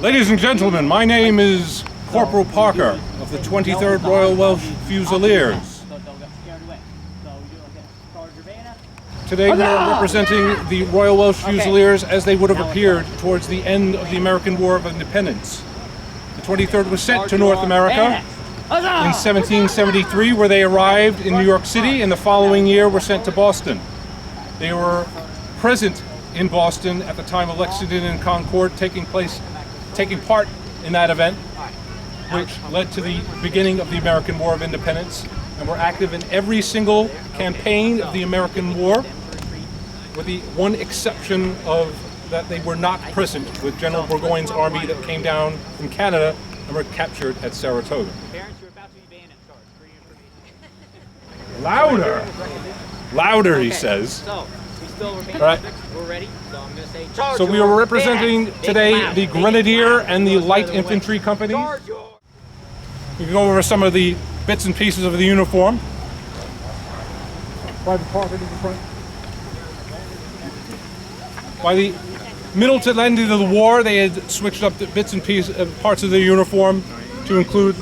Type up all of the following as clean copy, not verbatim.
Ladies and gentlemen, my name is Corporal Parker of the 23rd Royal Welch Fusiliers. Today we are representing the Royal Welch Fusiliers as they would have appeared towards the end of the American War of Independence. The 23rd was sent to North America in 1773, where they arrived in New York City, and the following year were sent to Boston. They were present in Boston at the time of Lexington and Concord, taking part in that event, which led to the beginning of the American War of Independence, and were active in every single campaign of the American War, with the one exception of that they were not present with General Burgoyne's army that came down from Canada and were captured at Saratoga. Louder! Louder, he says. All right. We're ready, so I'm going to say charge. So we are representing today the Grenadier and the Light Infantry companies. We can go over some of the bits and pieces of the uniform. Private Parker in the front. By the middle to the end of the war, they had switched up the bits and pieces, parts of the uniform to include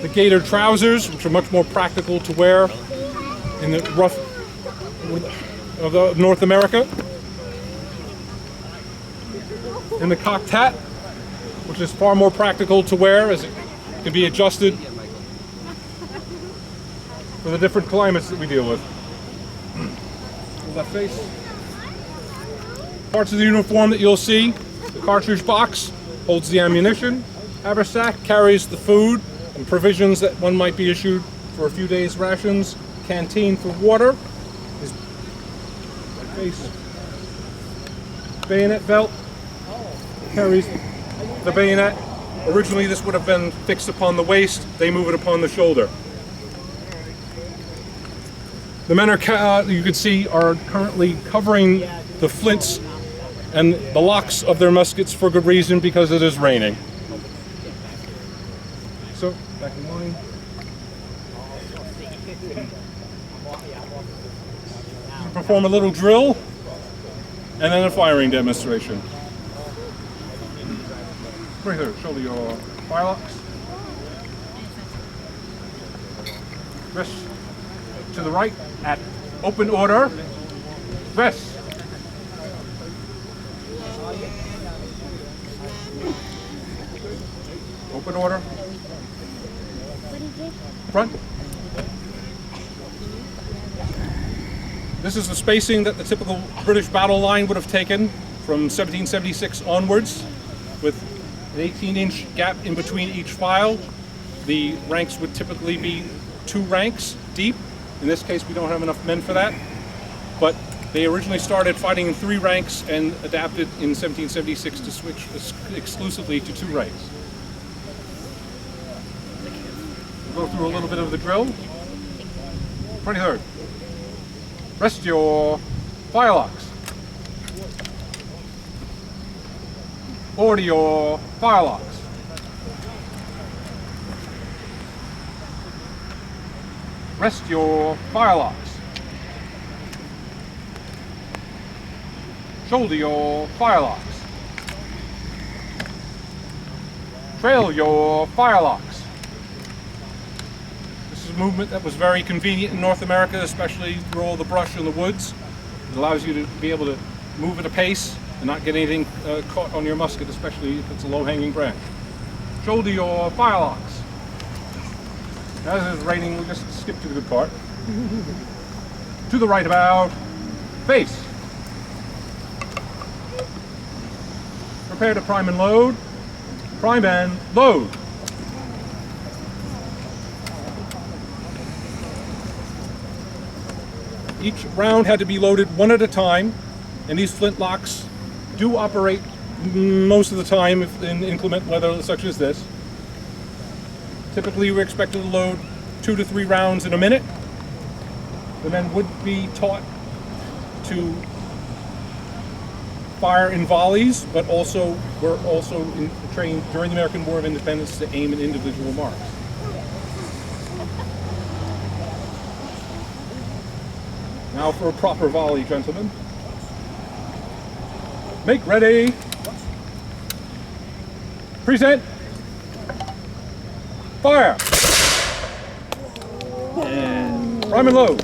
the gaitered trousers, which are much more practical to wear in the rough of North America. And the cocked hat, which is far more practical to wear as it can be adjusted for the different climates that we deal with. Left face. Parts of the uniform that you'll see: the cartridge box holds the ammunition, haversack carries the food and provisions that one might be issued for a few days' rations, canteen for water, his face. Bayonet belt carries the bayonet. Originally this would have been fixed upon the waist, they move it upon the shoulder. The men are, you can see, are currently covering the flints and the locks of their muskets for good reason, because it is raining. So, back in line. Perform a little drill and then a firing demonstration. Right here, shoulder your firelocks. Rest to the right at open order. Rest. Open order. Front. This is the spacing that the typical British battle line would have taken from 1776 onwards, with an 18-inch gap in between each file. The ranks would typically be 2 ranks deep. In this case, we don't have enough men for that, but they originally started fighting in 3 ranks and adapted in 1776 to switch exclusively to 2 ranks. We'll go through a little bit of the drill. 23rd. Rest your firelocks. Order your firelocks. Rest your firelocks. Shoulder your firelocks. Trail your firelocks. This is a movement that was very convenient in North America, especially through all the brush in the woods. It allows you to be able to move at a pace and not get anything caught on your musket, especially if it's a low-hanging branch. Shoulder your firelocks. As it's raining, we'll just skip to the good part. To the right about. Face. Prepare to prime and load. Prime and load. Each round had to be loaded one at a time, and these flintlocks do operate most of the time in inclement weather such as this. Typically, we're expected to load 2 to 3 rounds in a minute. The men would be taught to fire in volleys, but also were trained during the American War of Independence to aim at individual marks. Now for a proper volley, gentlemen. Make ready. Present. Fire. Prime and load.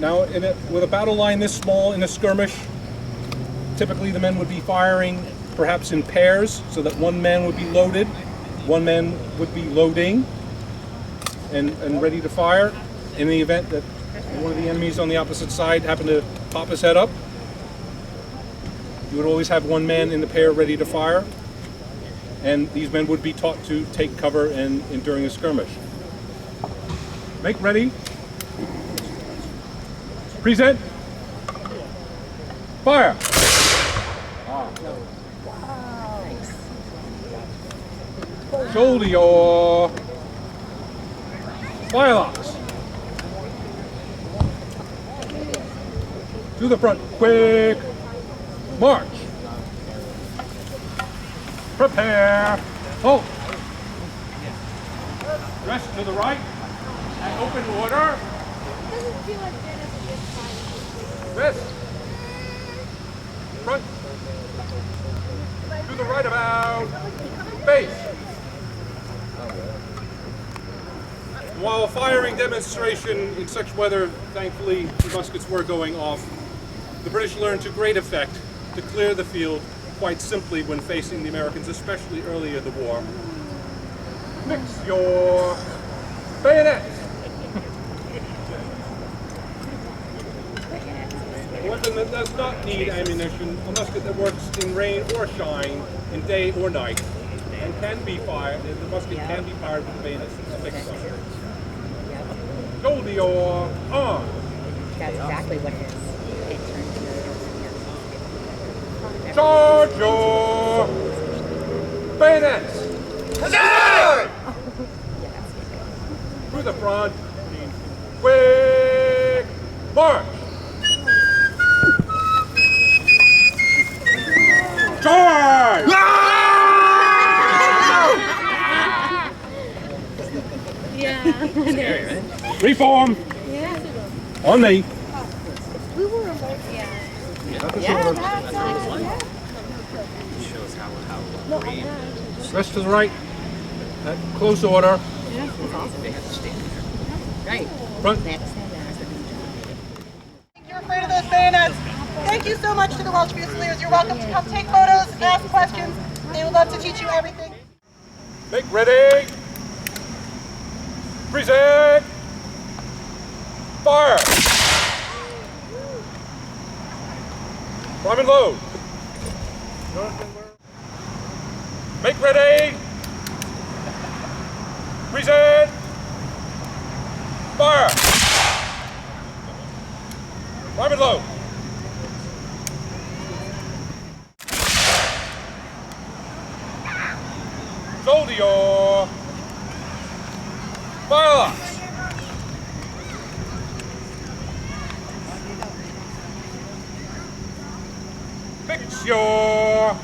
Now, with a battle line this small in a skirmish, typically the men would be firing perhaps in pairs, so that one man would be loaded, one man would be loading and ready to fire. In the event that one of the enemies on the opposite side happened to pop his head up, you would always have one man in the pair ready to fire, and these men would be taught to take cover during a skirmish. Make ready. Present. Fire. Shoulder your firelocks. To the front, quick march. Prepare. Halt. Rest to the right and open order. Doesn't feel like Dennis at this time. Rest. Front. To the right about. Face. While a firing demonstration in such weather, thankfully, the muskets were going off. The British learned to great effect to clear the field quite simply when facing the Americans, especially early in the war. Mix your bayonets. A weapon that does not need ammunition, a musket that works in rain or shine, in day or night, and can be fired, the musket can be fired with the bayonet fixed on. Shoulder your arm. That's exactly what it is. It turns Charge your bayonets. Through the front. Quick march. Charge! Yeah. Reform. Yeah. On me. We were alert. Yeah. Rest to the right. At close order. Right. Front. You're afraid of those bayonets. Thank you so much to the Welch Fusiliers. You're welcome to come take photos, ask questions. They would love to teach you everything. Make ready. Present. Fire. Prime and load. Make ready. Present. Fire. Prime and load. Shoulder your firelocks. Fix your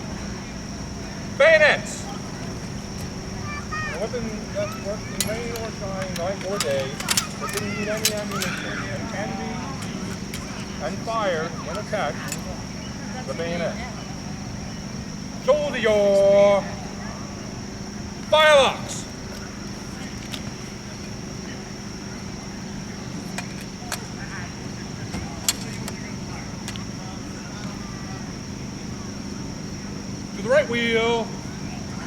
bayonets. A weapon that works in rain or shine, night or day, that didn't need any ammunition, and can be and fired when attacked, the bayonet. Shoulder your firelocks. To the right wheel,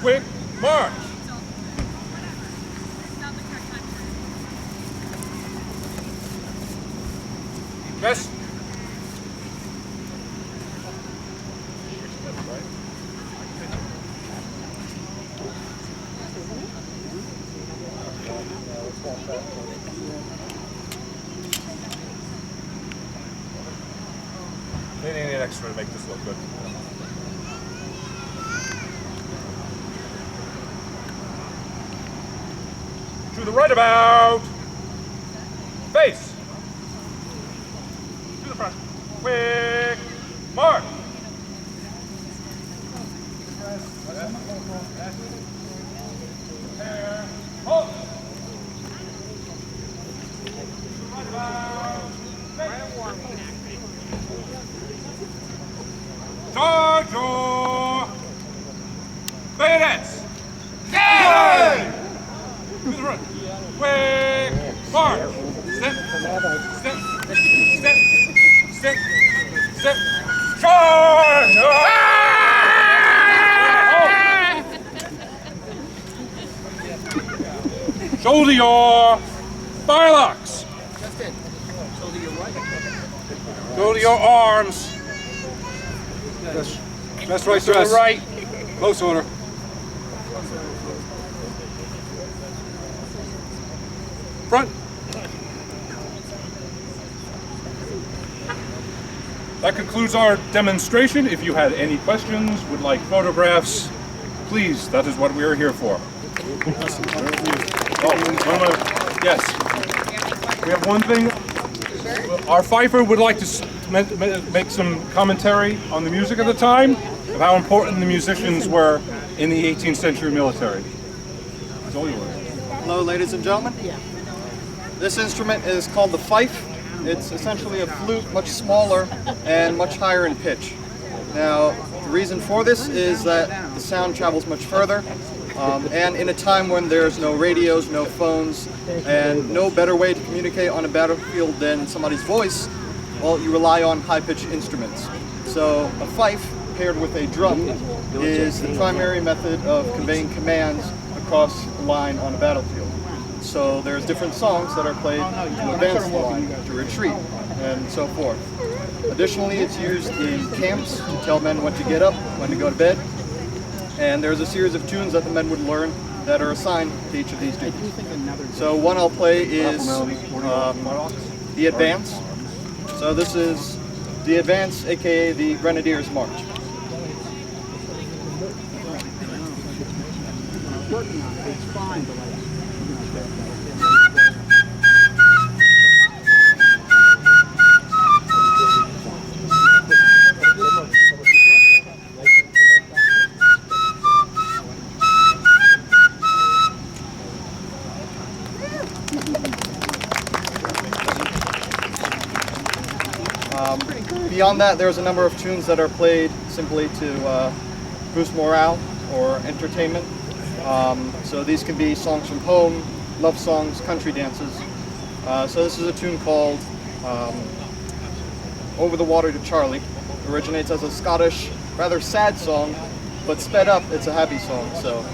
quick march. Rest. They need an extra to make this look good. To the right about. Face. To the front. Quick march. Charge your bayonets! Yeah! To the front. Quick march! Step, step, step, step, step. Charge! Shoulder your firelocks. Shoulder your arms. Best right to the right. Close order. Front. That concludes our demonstration. If you had any questions, would like photographs, please, that is what we are here for. Yes. We have one thing. Our fifer would like to make some commentary on the music of the time, of how important the musicians were in the 18th century military. It's all yours. Hello, ladies and gentlemen. This instrument is called the fife. It's essentially a flute, much smaller and much higher in pitch. Now, the reason for this is that the sound travels much further, and in a time when there's no radios, no phones, and no better way to communicate on a battlefield than somebody's voice, well, you rely on high-pitched instruments. So a fife paired with a drum is the primary method of conveying commands across the line on a battlefield. So there's different songs that are played to advance the line, to retreat, and so forth. Additionally, it's used in camps to tell men when to get up, when to go to bed. And there's a series of tunes that the men would learn that are assigned to each of these duties. So one I'll play is the Advance. So this is the Advance, aka the Grenadiers March. Beyond that, there's a number of tunes that are played simply to boost morale or entertainment. So these can be songs from home, love songs, country dances. So this is a tune called Over the Water to Charlie. It originates as a Scottish, rather sad song, but sped up, it's a happy song. So.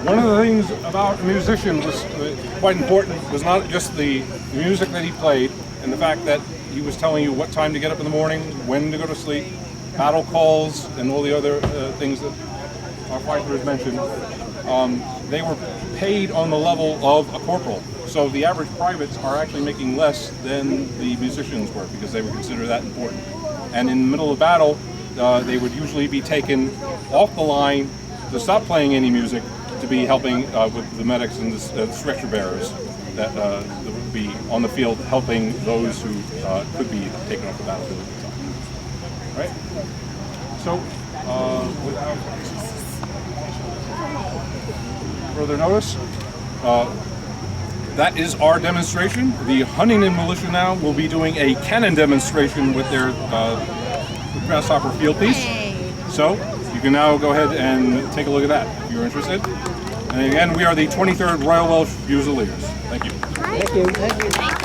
One of the things about a musician was quite important was not just the music that he played and the fact that he was telling you what time to get up in the morning, when to go to sleep, battle calls, and all the other things that our fighters mentioned. They were paid on the level of a corporal. So the average privates are actually making less than the musicians were because they were considered that important. And in the middle of battle, they would usually be taken off the line to stop playing any music to be helping with the medics and the stretcher bearers that be on the field helping those who could be taken off the battlefield at the time. Right? So, without further notice, that is our demonstration. The Huntington Militia now will be doing a cannon demonstration with their Grasshopper field piece. So, you can now go ahead and take a look at that if you're interested. And again, we are the 23rd Royal Welch Fusiliers. Thank you. Thank you.